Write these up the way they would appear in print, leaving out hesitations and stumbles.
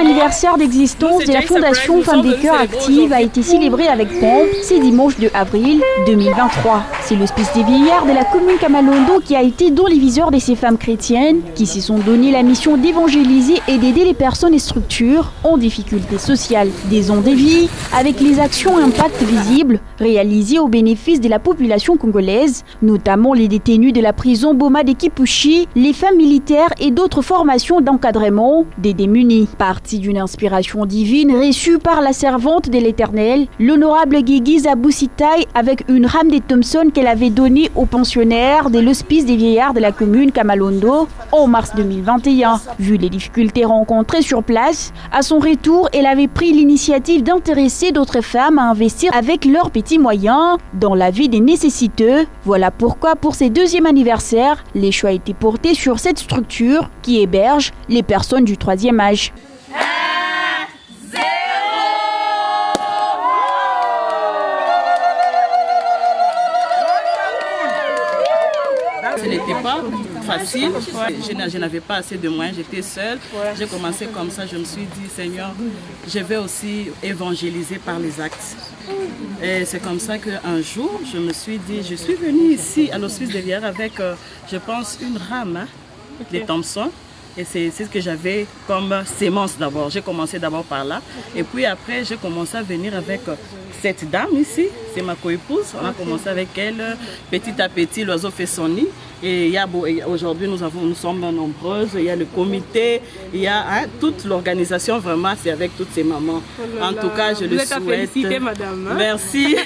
anniversaire d'existence de la Fondation Femmes des Cœurs Actives a été célébré avec pompe ce dimanche 2 avril 2023. C'est l'hospice des vieillards de la commune Kamalondo qui a été dans les viseurs de ces femmes chrétiennes qui se sont donné la mission d'évangéliser et d'aider les personnes et structures en difficulté sociale. Des ondes de vie avec les actions impact visibles réalisées au bénéfice de la population congolaise, notamment les détenus de la prison Boma de Kipushi, les femmes militaires et d'autres formations d'encadrement des démunis. Partie d'une inspiration divine reçue par la servante de l'Éternel, l'honorable Guigui Zaboussitaï, avec une rame de Thompson qu'elle avait donnée aux pensionnaires de l'hospice des vieillards de la commune Kamalondo en mars 2021. Vu les difficultés rencontrées sur place, à son retour, elle avait pris l'initiative d'intéresser d'autres femmes à investir avec leurs petits moyens dans la vie des nécessiteux. Voilà pourquoi pour ses 2e anniversaire, les choix étaient portés sur cette structure qui héberge les personnes du 3e âge. Ce n'était pas facile, je n'avais pas assez de moyens, j'étais seule. J'ai commencé comme ça, je me suis dit, Seigneur, je vais aussi évangéliser par les actes. Et c'est comme ça qu'un jour, je me suis dit, je suis venue ici à l'hospice de Vieillard avec, je pense, une rame de Thompson. Et c'est ce que j'avais comme sémence d'abord. J'ai commencé d'abord par là. Et puis après, j'ai commencé à venir avec cette dame ici. C'est ma coépouse. On a commencé avec elle. Petit à petit, l'oiseau fait son nid. Et aujourd'hui, nous sommes nombreuses. Il y a le comité, il y a toute l'organisation. Vraiment, c'est avec toutes ces mamans. En tout cas, je le souhaite. Vous êtes à féliciter, madame. Hein? Merci.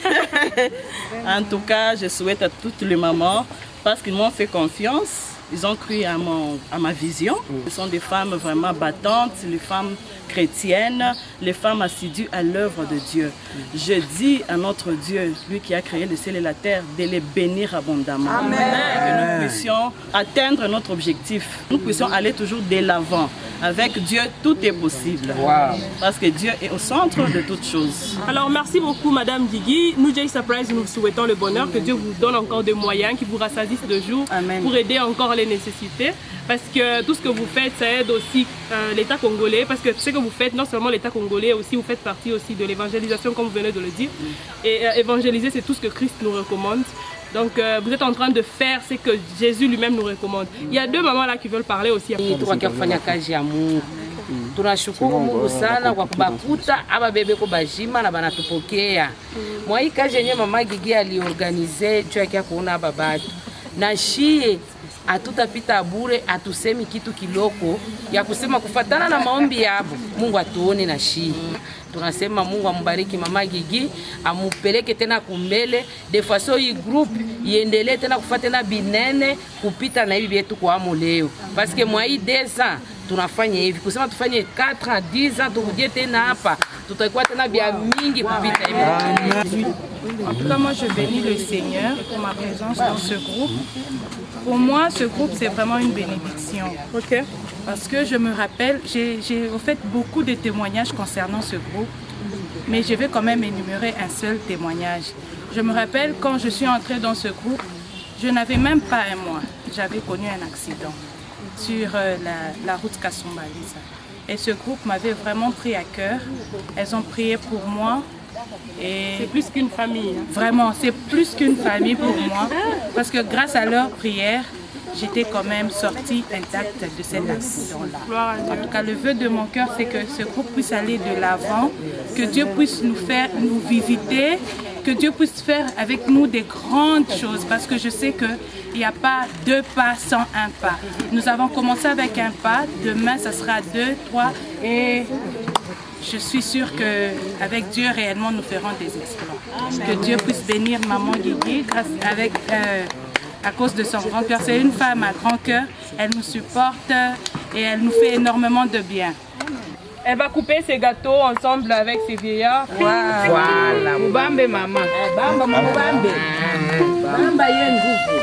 En tout cas, je souhaite à toutes les mamans parce qu'ils m'ont fait confiance. Ils ont cru à ma vision. Ce sont des femmes vraiment battantes, les femmes chrétiennes, les femmes assidues à l'œuvre de Dieu. Je dis à notre Dieu, lui qui a créé le ciel et la terre, de les bénir abondamment. Amen. Que nous puissions atteindre notre objectif. Nous puissions aller toujours de l'avant. Avec Dieu, tout est possible. Wow. Parce que Dieu est au centre de toutes choses. Alors, merci beaucoup, Madame Guigui. Nous, Jay Surprise, nous vous souhaitons le bonheur, que Dieu vous donne encore des moyens, qu'il vous rassasisse de jour. Amen. Pour aider encore les nécessités. Parce que tout ce que vous faites, ça aide aussi l'État congolais. Parce que ce que vous faites, non seulement l'État congolais, aussi vous faites partie aussi de l'évangélisation, comme vous venez de le dire. Et évangéliser, c'est tout ce que Christ nous recommande. Donc vous êtes en train de faire ce que Jésus lui-même nous recommande. Il y a 2 mamans là qui veulent parler aussi. Tunashukuru Mungu sana kwa kubakuta aba bebe ko bajima na banatupokea. Mwa hii kazi yenyewe mama Gigi aliorganize juu yake kuona aba batu. Na shie atutapita bure, atusemi kitu kiloko ya kusema kufatana na maombi yabo. Mungu atuone na shie. Tunasema Mungu ambariki mama Gigi, amupeleke tena kumbele, de façon hii group iendelee tena kufuata na binene kupita na hivi vyetu kwa amo leo. Parce que mwa hii 2 ans tunafanya hivi, kusema tufanye 4 ans, 10 ans tukuje tena hapa, tutakuwa tena bia mingi kupita hivi. En tout cas, moi je bénis le Seigneur pour ma présence dans ce groupe. Pour moi, ce groupe c'est vraiment une bénédiction. Ok. Parce que je me rappelle, j'ai au fait beaucoup de témoignages concernant ce groupe, mais je vais quand même énumérer un seul témoignage. Je me rappelle quand je suis entrée dans ce groupe, je n'avais même pas un mois. J'avais connu un accident sur la route Kasumbalisa. Et ce groupe m'avait vraiment pris à cœur. Elles ont prié pour moi. C'est plus qu'une famille. Hein. Vraiment, c'est plus qu'une famille pour moi. Parce que grâce à leur prière, j'étais quand même sortie intacte de cet accident-là. En tout cas, le vœu de mon cœur, c'est que ce groupe puisse aller de l'avant, que Dieu puisse nous visiter, que Dieu puisse faire avec nous des grandes choses. Parce que je sais qu'il n'y a pas 2 pas sans un pas. Nous avons commencé avec un pas, demain, ça sera 2, 3 et... Je suis sûre qu'avec Dieu, réellement, nous ferons des exploits. Que Dieu puisse bénir Maman Guigui à cause de son grand cœur. C'est une femme à grand cœur. Elle nous supporte et elle nous fait énormément de bien. Elle va couper ses gâteaux ensemble avec ses vieillards. Voilà. Mubambe maman. Bamba mubambe. Bamba yengufu.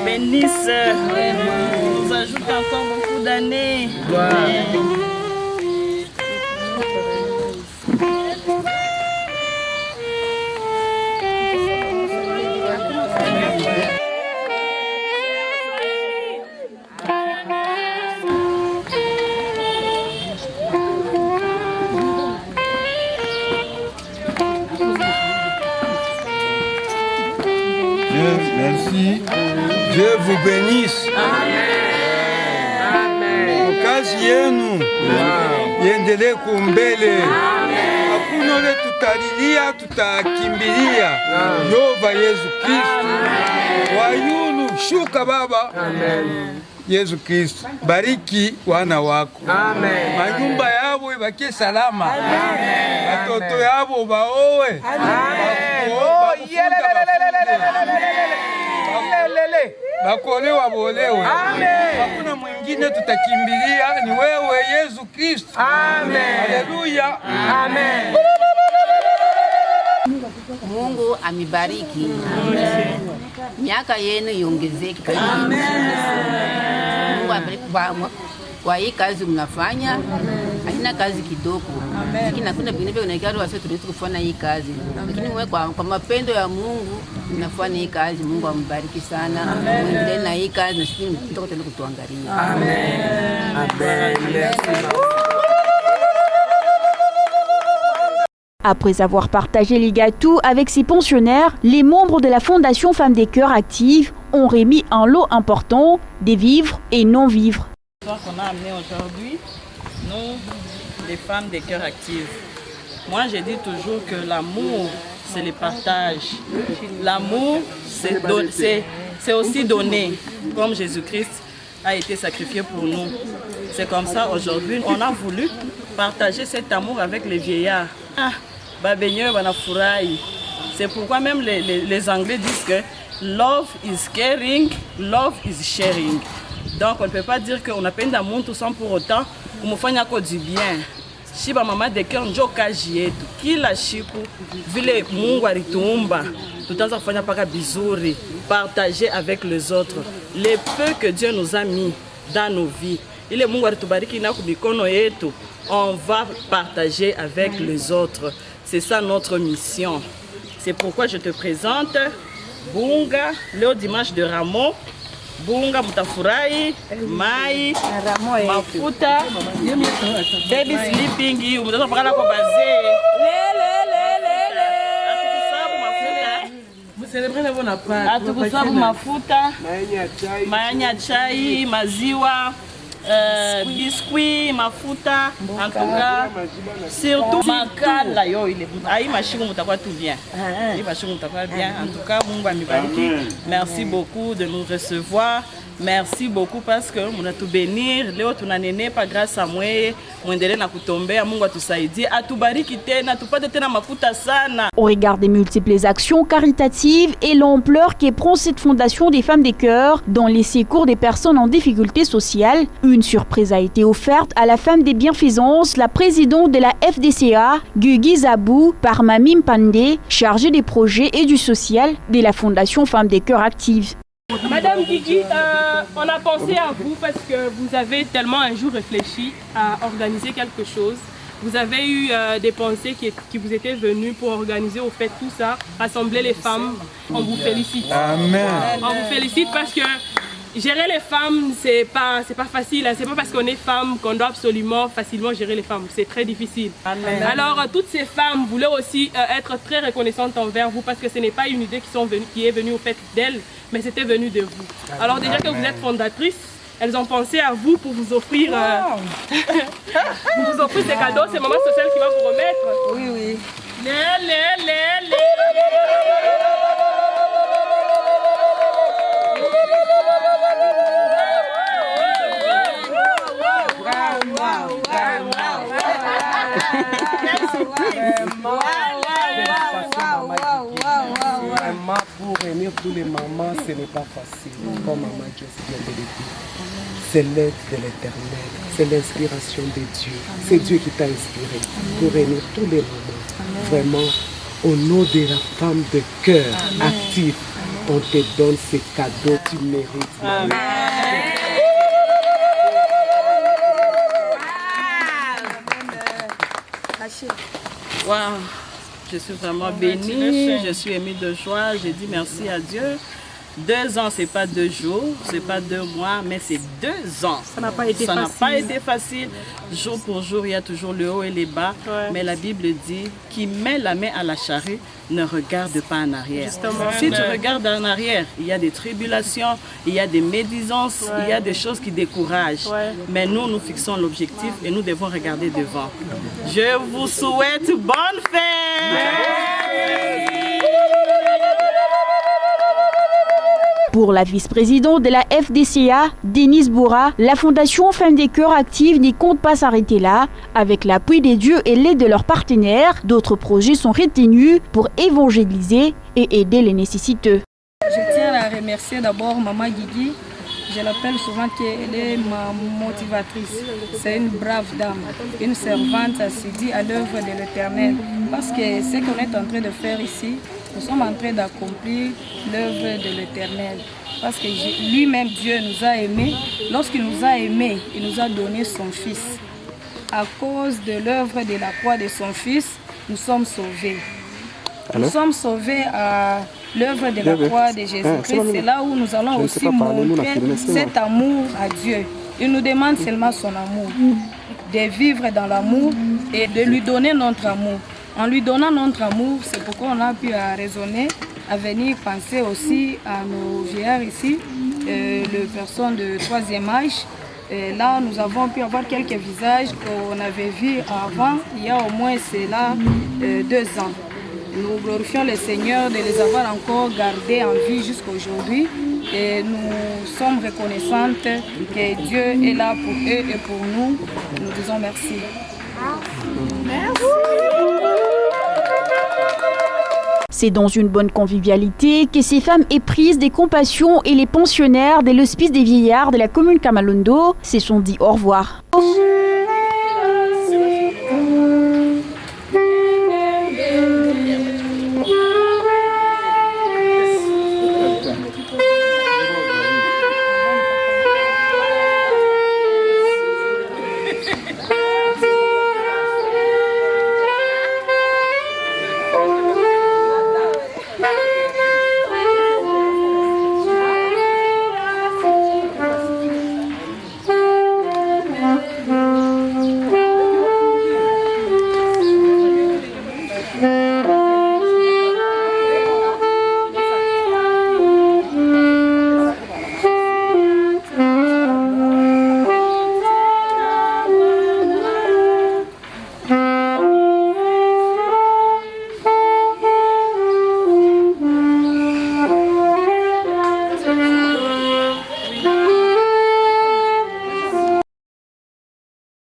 Bénisse, nous ajoute encore beaucoup d'années. Wow. vous bénisse. Kazi yenu iendelee kumbele. Hakuna ule tutalilia, tutakimbilia Yehova Yesu Kristo. Wayunu shuka Baba. Yesu Kristo, bariki wana wako. Manyumba yabo ibakie salama. Watoto yabo baowe. Bakolewa bolewe. Hakuna mwingine tutakimbilia, ni wewe Yesu Kristo. Haleluya. Mungu amibariki. Miaka yenu iongezeke. Mungu abariki kwa hii kazi mnafanya. Haina kazi kidogo. Lakini hakuna vingine vinaikaro wase tunaweza kufanya hii kazi. Lakini mwe kwa mapendo ya Mungu mnafanya hii kazi. Mungu ambariki sana. Muendelee na hii kazi na sisi mtoka tena kutuangalia. Après avoir partagé les gâteaux avec ses pensionnaires, les membres de la Fondation Femmes des Cœurs Actives ont remis un lot important des vivres et non-vivres. L'histoire qu'on a amené aujourd'hui, nous, les femmes des Cœurs Actifs. Moi, je dis toujours que l'amour, c'est le partage. L'amour, c'est aussi donner, comme Jésus-Christ a été sacrifié pour nous. C'est comme ça, aujourd'hui, on a voulu partager cet amour avec les vieillards. C'est pourquoi même les Anglais disent que love is caring, love is sharing. Donc on ne peut pas dire qu'on a peine d'amour tout sans pour autant qu'on me fasse du bien. Si ma maman de cœur njo kaji yetu kila siku vile Mungu alitumba tutaanza kufanya paka bizuri, partager avec les autres les peu que Dieu nous a mis dans nos vies. Ile Mungu alitubariki na kumikono yetu, on va partager avec les autres. C'est ça notre mission. C'est pourquoi je te présente Bunga, le dimanche de Ramo. Bunga mutafurahi, mai, mafuta, baby sleeping, mtoto pakala kwa bazee. Atukusabu mafuta, mayanya chai, maziwa, biscuit, mafuta, en tout cas, surtout makala yo ile. Aïe mashingu mutakuwa tout bien. Aïe mashingu mutakuwa bien. En tout cas, Mungu amibariki. Merci beaucoup de nous recevoir. Merci beaucoup parce que muna tu bénir. Leo tunanenepa grâce à moi. Muendelee na kutombea. Mungu atusaidie. Atubariki tena, tupate tena mafuta sana. Au regard des multiples actions caritatives et l'ampleur que prend cette fondation des femmes des cœurs dans les secours des personnes en difficulté sociale, une surprise a été offerte à la femme des bienfaisances, la présidente de la FDCA, Guigui Zabou, par Mamim Pandé, chargée des projets et du social de la Fondation Femmes des Cœurs Actives. Madame Guigui, on a pensé à vous parce que vous avez tellement un jour réfléchi à organiser quelque chose. Vous avez eu des pensées qui vous étaient venues pour organiser au fait tout ça, rassembler les femmes. On vous félicite. Amen. On vous félicite parce que gérer les femmes, c'est pas facile. C'est pas parce qu'on est femme qu'on doit absolument facilement gérer les femmes. C'est très difficile. Amen. Alors, toutes ces femmes voulaient aussi être très reconnaissantes envers vous parce que ce n'est pas une idée qui est venue au fait d'elles, mais c'était venu de vous. Alors déjà que vous êtes fondatrice, elles ont pensé à vous pour vous offrir, vous offrir ces cadeaux. C'est Maman Sociale qui va vous remettre. Oui, oui. Vraiment, pour réunir tous les mamans, ce n'est pas facile. Comme Maman Jess vient de le dire. C'est l'aide de l'Éternel, c'est l'inspiration de Dieu. C'est Dieu qui t'a inspiré pour réunir tous les mamans. Vraiment, au nom de la femme de cœur active, on te donne ces cadeaux, tu mérites. Amen. Wow. Je suis vraiment bénie, je suis émue de joie, j'ai dit merci à Dieu 2 ans, c'est pas 2 jours, c'est pas 2 mois, mais c'est 2 ans. Ça n'a pas été facile. Ça n'a pas été facile. Jour pour jour, il y a toujours le haut et les bas. Ouais. Mais la Bible dit, qui met la main à la charrue ne regarde pas en arrière. Justement. Si tu regardes en arrière, il y a des tribulations, il y a des médisances, il y a des choses qui découragent. Mais nous fixons l'objectif et nous devons regarder devant. Je vous souhaite bonne fête! Pour la vice-présidente de la FDCA, Denise Boura, la Fondation Femmes des Cœurs Actives n'y compte pas s'arrêter là. Avec l'appui des dieux et l'aide de leurs partenaires, d'autres projets sont retenus pour évangéliser et aider les nécessiteux. Je tiens à remercier d'abord Maman Guigui. Je l'appelle souvent qu'elle est ma motivatrice. C'est une brave dame, une servante assidue à l'œuvre de l'Éternel. Parce que ce qu'on est en train de faire ici, nous sommes en train d'accomplir l'œuvre de l'Éternel. Parce que lui-même, Dieu nous a aimés. Lorsqu'il nous a aimés, il nous a donné son Fils. À cause de l'œuvre de la croix de son Fils, nous sommes sauvés. Nous sommes sauvés à l'œuvre de la croix de Jésus-Christ. C'est là où nous allons aussi montrer cet amour à Dieu. Il nous demande seulement son amour, de vivre dans l'amour et de lui donner notre amour. En lui donnant notre amour, c'est pourquoi on a pu raisonner, à venir penser aussi à nos vieillards ici, les personnes de 3e âge. Là, nous avons pu avoir quelques visages qu'on avait vus avant, il y a au moins cela 2 ans. Nous glorifions le Seigneur de les avoir encore gardés en vie jusqu'à aujourd'hui. Et nous sommes reconnaissantes que Dieu est là pour eux et pour nous. Nous disons merci. Merci. C'est dans une bonne convivialité que ces femmes éprises des compassions et les pensionnaires de l'hospice des vieillards de la commune Kamalondo se sont dit au revoir.